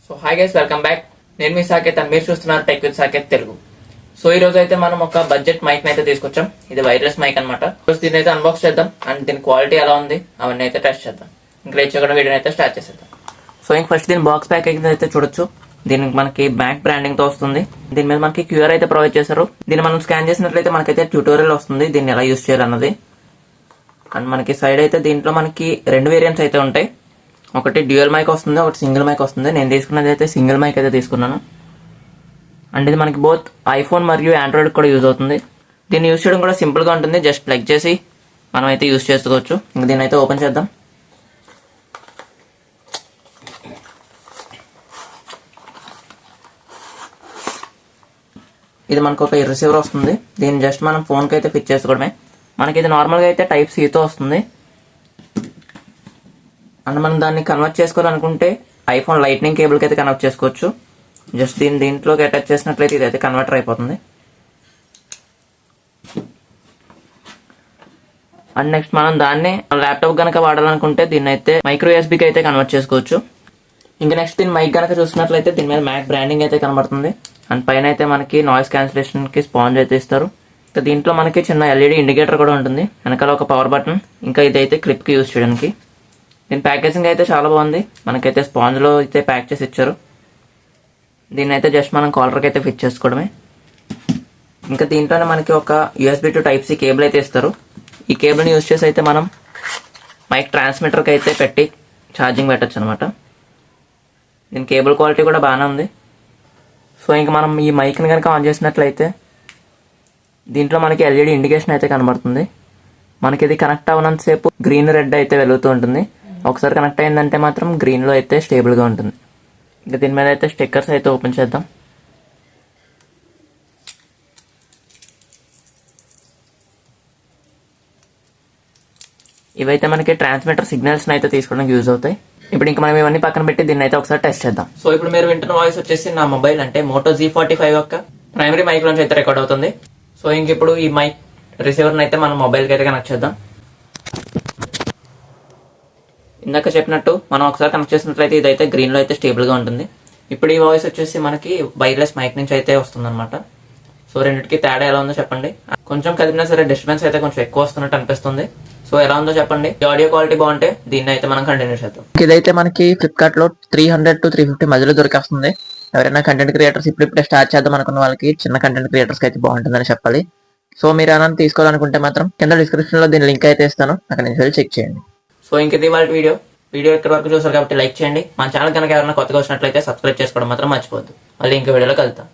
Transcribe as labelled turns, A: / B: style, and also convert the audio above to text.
A: So hi guys, welcome back. నేను మీ సాకేత్ అని మీరు చూస్తున్నారు tech with Saketh Telugu. So ఈ రోజు అయితే మనం ఒక బడ్జెట్ మైక్ అయితే తీసుకొచ్చాం. ఇది వైర్లెస్ మైక్ అనమాట. దీన్ని అయితే అన్బాక్స్ చేద్దాం అండ్ దీని క్వాలిటీ ఎలా ఉంది అవన్నీ అయితే టెస్ట్ చేద్దాం. ఇంకా రేచకుండా వీడియో అయితే స్టార్ట్ చేసేద్దాం. సో ఇంక ఫస్ట్ దీని బాక్స్ ప్యాకేజింగ్ అయితే చూడొచ్చు. దీనికి మనకి బ్యాక్ బ్రాండింగ్ తో వస్తుంది. దీని మీద మనకి క్యూఆర్ అయితే ప్రొవైడ్ చేశారు. దీన్ని మనం స్కాన్ చేసినట్లయితే మనకైతే ట్యూటోరియల్ వస్తుంది దీన్ని ఎలా యూస్ చేయాలన్నది. అండ్ మనకి సైడ్ అయితే దీంట్లో మనకి రెండు వేరియంట్స్ అయితే ఉంటాయి. ఒకటి డ్యూయల్ మైక్ వస్తుంది, ఒకటి సింగిల్ మైక్ వస్తుంది. నేను తీసుకున్నది అయితే సింగిల్ మైక్ అయితే తీసుకున్నాను. అండ్ ఇది మనకి బోత్ ఐఫోన్ మరియు ఆండ్రాయిడ్ కూడా యూజ్ అవుతుంది. దీన్ని యూజ్ చేయడం కూడా సింపుల్ గా ఉంటుంది. జస్ట్ ప్లగ్ చేసి మనం అయితే యూజ్ చేసుకోవచ్చు. ఇంకా దీన్ని అయితే ఓపెన్ చేద్దాం. ఇది మనకు ఒక రిసీవర్ వస్తుంది. దీన్ని జస్ట్ మనం ఫోన్ కి అయితే ఫిక్స్ చేసుకోవడమే. మనకి ఇది నార్మల్ గా అయితే టైప్ సి తో వస్తుంది. అండ్ మనం దాన్ని కన్వర్ట్ చేసుకోవాలనుకుంటే ఐఫోన్ లైట్నింగ్ కేబుల్ కి అయితే కనెక్ట్ చేసుకోవచ్చు. జస్ట్ దీంట్లోకి అటాచ్ చేసినట్లయితే ఇది అయితే కన్వర్టర్ అయిపోతుంది. అండ్ నెక్స్ట్ మనం దాన్ని ల్యాప్టాప్ కనుక వాడాలనుకుంటే దీన్ని అయితే మైక్రో యూఎస్బీకి అయితే కన్వర్ట్ చేసుకోవచ్చు. ఇంకా నెక్స్ట్ దీని మైక్ కనుక చూసినట్లయితే దీని మీద మ్యాక్ బ్రాండింగ్ అయితే కనబడుతుంది. అండ్ పైన అయితే మనకి నాయిస్ క్యాన్సిలేషన్ కి స్పాంజ్ అయితే ఇస్తారు. ఇంకా దీంట్లో మనకి చిన్న ఎల్ఈడి ఇండికేటర్ కూడా ఉంటుంది. వెనకాల ఒక పవర్ బటన్, ఇంకా ఇదైతే క్లిప్ కి యూజ్ చేయడానికి. దీని ప్యాకేజింగ్ అయితే చాలా బాగుంది. మనకైతే స్పాంజ్ లో అయితే ప్యాక్ చేసి ఇచ్చారు. దీన్ని అయితే జస్ట్ మనం కాలర్కి అయితే ఫిట్ చేసుకోవడమే. ఇంకా దీంట్లోనే మనకి ఒక USB to type C cable అయితే ఇస్తారు. ఈ కేబుల్ని యూజ్ చేసి అయితే మనం మైక్ ట్రాన్స్మిటర్కి అయితే పెట్టి ఛార్జింగ్ పెట్టచ్చు అనమాట. దీని కేబుల్ క్వాలిటీ కూడా బాగానే ఉంది. సో ఇంకా మనం ఈ మైక్ని కనుక ఆన్ చేసినట్లయితే దీంట్లో మనకి ఎల్ఈడి ఇండికేషన్ అయితే కనబడుతుంది. మనకి ఇది కనెక్ట్ అవ్వనంత సేపు గ్రీన్ రెడ్ అయితే వెలుగుతూ ఉంటుంది. ఒకసారి కనెక్ట్ అయిందంటే మాత్రం గ్రీన్లో అయితే స్టేబుల్గా ఉంటుంది. ఇంకా దీని మీద అయితే స్టిక్కర్స్ అయితే ఓపెన్ చేద్దాం. ఇవైతే మనకి ట్రాన్స్మిటర్ సిగ్నల్స్ అయితే తీసుకోవడానికి యూజ్ అవుతాయి. ఇప్పుడు ఇంకా మనం ఇవన్నీ పక్కన పెట్టి దీన్ని అయితే ఒకసారి టెస్ట్ చేద్దాం. సో ఇప్పుడు మీరు వింటున్న వాయిస్ వచ్చేసి నా మొబైల్ అంటే మోటో G45 యొక్క ప్రైమరీ మైక్ నుంచి అయితే రికార్డ్ అవుతుంది. సో ఇంక ఇప్పుడు ఈ మైక్ రిసీవర్ని అయితే మనం మొబైల్కి అయితే కనెక్ట్ చేద్దాం. ఇందాక చెప్పినట్టు మనం ఒకసారి కనెక్ట్ చేసినట్లయితే ఇదైతే గ్రీన్ లో అయితే స్టేబుల్ గా ఉంటుంది. ఇప్పుడు ఈ వాయిస్ వచ్చేసి మనకి వైర్లెస్ మైక్ నుంచి అయితే వస్తుంది అనమాట. సో రెండింటికి తేడా ఎలా ఉందో చెప్పండి. కొంచెం కదిలినా సరే డిస్టర్బెన్స్ అయితే కొంచెం ఎక్కువ వస్తున్నట్టు అనిపిస్తుంది. సో ఎలా ఉందో చెప్పండి. ఆడియో క్వాలిటీ బాగుంటే దీన్ని అయితే మనం కంటిన్యూ చేద్దాం. ఇదైతే మనకి ఫ్లిప్కార్ట్ లో 300 to 350 మధ్యలో దొరికేస్తుంది. ఎవరైనా కంటెంట్ క్రియేటర్స్ ఇప్పుడు స్టార్ట్ చేద్దాం అనుకున్న వాళ్ళకి, చిన్న కంటెంట్ క్రియేటర్స్ అయితే బాగుంటుందని చెప్పాలి. సో మీరు ఏమైనా తీసుకోవాలనుకుంటే మాత్రం కింద డిస్క్రిప్షన్ లో దీని లింక్ అయితే ఇస్తాను, అక్కడ నుంచి వెళ్ళి చెక్ చేయండి. సో ఇంక ఇది వాళ్ళ వీడియో ఇక్కడ వరకు చూసారు కాబట్టి లైక్ చేయండి. మన ఛానల్ కనుక ఎవరైనా కొత్తగా వచ్చినట్లయితే సబ్స్క్రైబ్ చేసుకోవడం మాత్రం మర్చిపోద్దు. మళ్ళీ ఇంకో వీడియోలో కలుద్దాం.